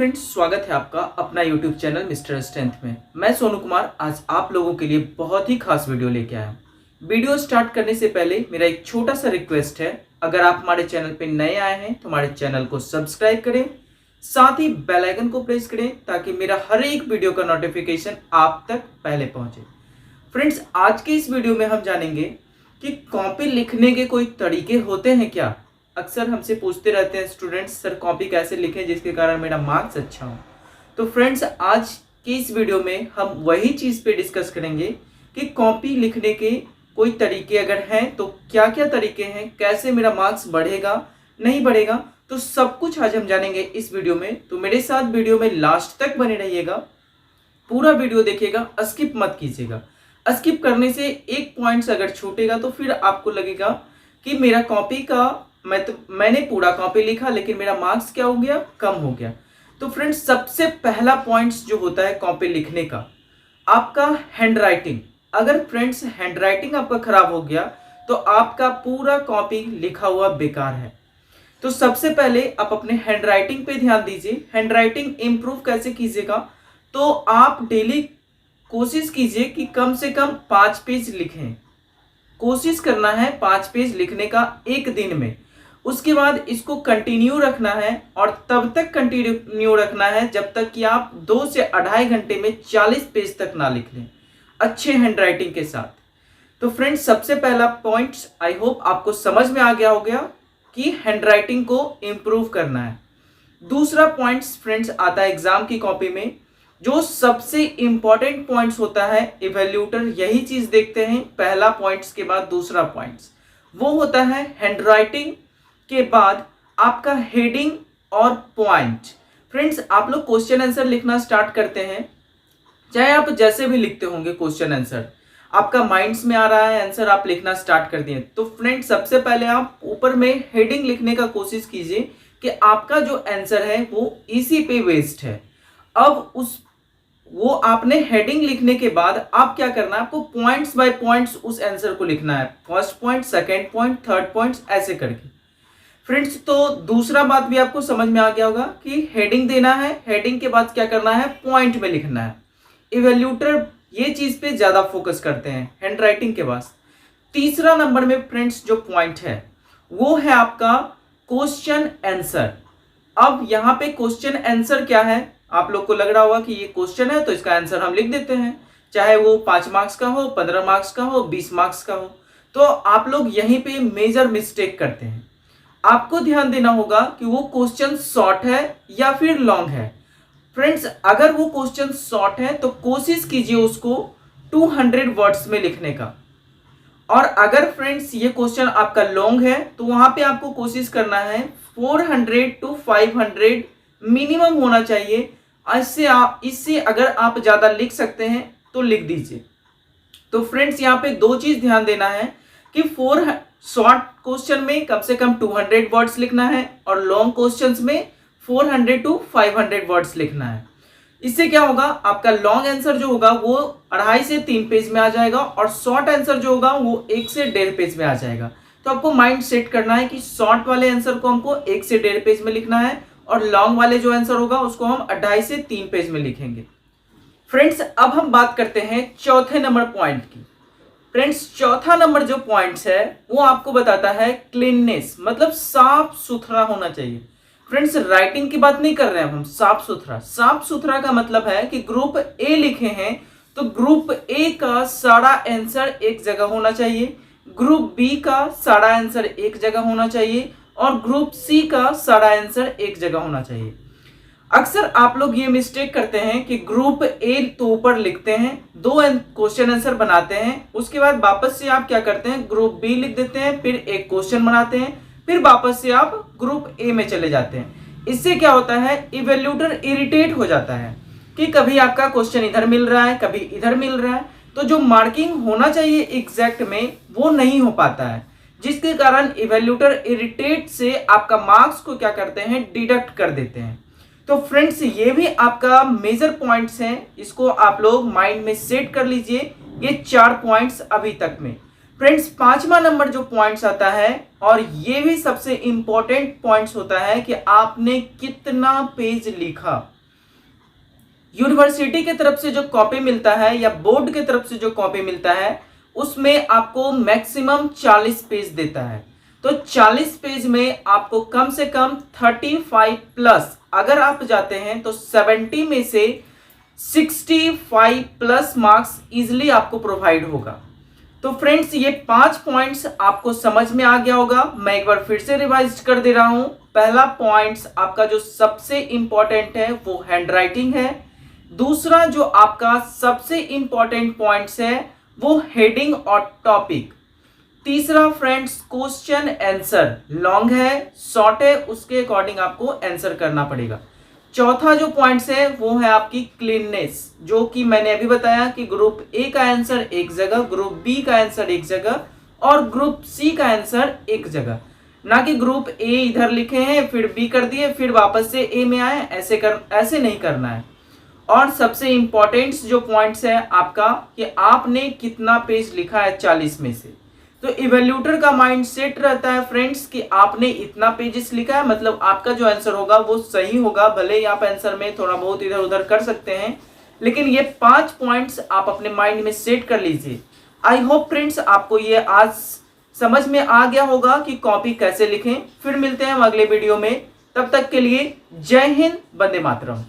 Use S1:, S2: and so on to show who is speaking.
S1: Friends, स्वागत है आपका अपना यूट्यूब चैनल मिस्टर स्ट्रेंथ में। मैं सोनू कुमार आज आप लोगों के लिए बहुत ही खास वीडियो लेके आया हूँ। वीडियो स्टार्ट करने से पहले मेरा एक छोटा सा रिक्वेस्ट है, अगर आप हमारे चैनल पे नए आए हैं तो हमारे चैनल को सब्सक्राइब करें, साथ ही बेल आइकन को प्रेस करें ताकि मेरा हर एक वीडियो का नोटिफिकेशन आप तक पहले पहुंचे। फ्रेंड्स, आज के इस वीडियो में हम जानेंगे कि कॉपी लिखने के कोई तरीके होते हैं क्या। अक्सर हमसे पूछते रहते हैं स्टूडेंट्स, सर कॉपी कैसे लिखें जिसके कारण मेरा मार्क्स अच्छा हो। तो फ्रेंड्स, आज की इस वीडियो में हम वही चीज़ पे डिस्कस करेंगे कि कॉपी लिखने के कोई तरीके अगर हैं तो क्या क्या तरीके हैं, कैसे मेरा मार्क्स बढ़ेगा नहीं बढ़ेगा, तो सब कुछ आज हम जानेंगे इस वीडियो में। तो मेरे साथ वीडियो में लास्ट तक बने रहिएगा, पूरा वीडियो देखिएगा, स्किप मत कीजिएगा। स्किप करने से एक पॉइंट्स अगर छूटेगा तो फिर आपको लगेगा कि मेरा कॉपी का मैंने पूरा कॉपी लिखा लेकिन मेरा मार्क्स क्या हो गया, कम हो गया। तो फ्रेंड्स, सबसे पहला पॉइंट्स जो होता है कॉपी लिखने का, आपका हैंड राइटिंग। अगर फ्रेंड्स हैंड राइटिंग आपका खराब हो गया तो आपका पूरा कॉपी लिखा हुआ बेकार है। तो सबसे पहले आप अपने हैंड राइटिंग पे ध्यान दीजिए। हैंड राइटिंग इम्प्रूव कैसे कीजिएगा, तो आप डेली कोशिश कीजिए कि कम से कम 5 पेज लिखें। कोशिश करना है 5 पेज लिखने का एक दिन में। उसके बाद इसको कंटिन्यू रखना है और तब तक कंटिन्यू रखना है जब तक कि आप 2 से 2.5 घंटे में 40 पेज तक ना लिख लें अच्छे हैंड राइटिंग के साथ। तो फ्रेंड्स, सबसे पहला पॉइंट आई होप आपको समझ में आ गया होगा कि हैंड राइटिंग को इम्प्रूव करना है। दूसरा पॉइंट्स फ्रेंड्स आता है एग्जाम की कॉपी में, जो सबसे इंपॉर्टेंट पॉइंट्स होता है। इवैल्यूएटर यही चीज देखते हैं पहला पॉइंट्स के बाद दूसरा पॉइंट्स, वो होता है हैंड राइटिंग के बाद आपका हेडिंग और पॉइंट। फ्रेंड्स, आप लोग क्वेश्चन आंसर लिखना स्टार्ट करते हैं, चाहे आप जैसे भी लिखते होंगे क्वेश्चन आंसर, आपका माइंड्स में आ रहा है आंसर, आप लिखना स्टार्ट कर दिए। तो फ्रेंड्स, सबसे पहले आप ऊपर में हेडिंग लिखने का कोशिश कीजिए कि आपका जो आंसर है वो इसी पे बेस्ड है। अब वो आपने हेडिंग लिखने के बाद आप क्या करना है, आपको पॉइंट्स बाय पॉइंट्स उस आंसर को लिखना है। First point, second point, third point, ऐसे करके। फ्रेंड्स, तो दूसरा बात भी आपको समझ में आ गया होगा कि हेडिंग देना है, हेडिंग के बाद क्या करना है, पॉइंट में लिखना है। इवैल्यूएटर ये चीज पे ज्यादा फोकस करते हैं हैंड राइटिंग के बाद। तीसरा नंबर में फ्रेंड्स जो पॉइंट है वो है आपका क्वेश्चन आंसर। अब यहाँ पे क्वेश्चन आंसर क्या है, आप लोग को लग रहा होगा कि ये क्वेश्चन है तो इसका आंसर हम लिख देते हैं, चाहे वो 5 मार्क्स का हो, 15 मार्क्स का हो, 20 मार्क्स का हो। तो आप लोग यहीं पे मेजर मिस्टेक करते हैं। आपको ध्यान देना होगा कि वो क्वेश्चन शॉर्ट है या फिर लॉन्ग है। फ्रेंड्स, अगर वो क्वेश्चन शॉर्ट है तो कोशिश कीजिए उसको 200 वर्ड्स में लिखने का, और अगर फ्रेंड्स ये क्वेश्चन आपका लॉन्ग है तो वहां पे आपको कोशिश करना है 400 to 500 मिनिमम होना चाहिए। इससे अगर आप ज्यादा लिख सकते हैं तो लिख दीजिए। तो फ्रेंड्स, यहाँ पे 2 चीज ध्यान देना है कि शॉर्ट क्वेश्चन में कम से कम 200 वर्ड्स लिखना है और लॉन्ग क्वेश्चंस में 400 to 500 वर्ड्स लिखना है। इससे क्या होगा, आपका लॉन्ग आंसर जो होगा वो 2.5 से 3 पेज में आ जाएगा और शॉर्ट आंसर जो होगा वो 1 से 1.5 पेज में आ जाएगा। तो आपको माइंड सेट करना है कि शॉर्ट वाले आंसर को हमको 1 से 1.5 पेज में लिखना है और लॉन्ग वाले जो आंसर होगा उसको हम 2.5 से 3 पेज में लिखेंगे। फ्रेंड्स, अब हम बात करते हैं चौथे नंबर पॉइंट की। फ्रेंड्स, चौथा नंबर जो पॉइंट्स है वो आपको बताता है क्लीननेस, मतलब साफ सुथरा होना चाहिए। फ्रेंड्स, राइटिंग की बात नहीं कर रहे हैं हम, साफ सुथरा। साफ सुथरा का मतलब है कि ग्रुप ए लिखे हैं तो ग्रुप ए का सारा आंसर एक जगह होना चाहिए, ग्रुप बी का सारा आंसर एक जगह होना चाहिए और ग्रुप सी का सारा आंसर एक जगह होना चाहिए। अक्सर आप लोग ये मिस्टेक करते हैं कि ग्रुप ए तो ऊपर लिखते हैं, 2 क्वेश्चन आंसर बनाते हैं, उसके बाद वापस से आप क्या करते हैं, ग्रुप बी लिख देते हैं, फिर एक क्वेश्चन बनाते हैं, फिर वापस से आप ग्रुप ए में चले जाते हैं। इससे क्या होता है, इवैल्यूएटर इरिटेट हो जाता है कि कभी आपका क्वेश्चन इधर मिल रहा है, कभी इधर मिल रहा है, तो जो मार्किंग होना चाहिए एग्जैक्ट में वो नहीं हो पाता है, जिसके कारण इवैल्यूएटर इरिटेट से आपका मार्क्स को क्या करते हैं, डिडक्ट कर देते हैं। तो फ्रेंड्स, ये भी आपका मेजर पॉइंट्स हैं, इसको आप लोग माइंड में सेट कर लीजिए, ये 4 पॉइंट्स अभी तक में। फ्रेंड्स, 5वां नंबर जो पॉइंट्स आता है, और ये भी सबसे इंपॉर्टेंट पॉइंट्स होता है कि आपने कितना पेज लिखा। यूनिवर्सिटी की तरफ से जो कॉपी मिलता है या बोर्ड की तरफ से जो कॉपी मिलता है उसमें आपको मैक्सिमम 40 पेज देता है। तो 40 पेज में आपको कम से कम 35 प्लस, अगर आप जाते हैं तो 70 में से 65 प्लस मार्क्स इजिली आपको प्रोवाइड होगा। तो फ्रेंड्स ये 5 पॉइंट्स आपको समझ में आ गया होगा। मैं एक बार फिर से रिवाइज कर दे रहा हूं। पहला पॉइंट्स आपका जो सबसे इंपॉर्टेंट है वो हैंडराइटिंग है। दूसरा जो आपका सबसे इंपॉर्टेंट पॉइंट्स है वो हेडिंग और टॉपिक। तीसरा फ्रेंड्स क्वेश्चन आंसर लॉन्ग है, शॉर्ट है, उसके अकॉर्डिंग आपको आंसर करना पड़ेगा। चौथा जो पॉइंट्स है वो है आपकी क्लीननेस, जो कि मैंने अभी बताया कि ग्रुप ए का आंसर एक जगह, ग्रुप बी का आंसर एक जगह और ग्रुप सी का आंसर एक जगह, ना कि ग्रुप ए इधर लिखे हैं फिर बी कर दिए फिर वापस से ए में आए, ऐसे नहीं करना है। और सबसे इंपॉर्टेंट जो पॉइंट्स है आपका कि आपने कितना पेज लिखा है 40 में से। तो इवैल्यूएटर का माइंड सेट रहता है फ्रेंड्स कि आपने इतना पेजेस लिखा है, मतलब आपका जो आंसर होगा वो सही होगा। भले ही आप आंसर में थोड़ा बहुत इधर उधर कर सकते हैं, लेकिन ये 5 पॉइंट्स आप अपने माइंड में सेट कर लीजिए। आई होप फ्रेंड्स आपको ये आज समझ में आ गया होगा कि कॉपी कैसे लिखें। फिर मिलते हैं हम अगले वीडियो में, तब तक के लिए जय हिंद, वंदे मातरम।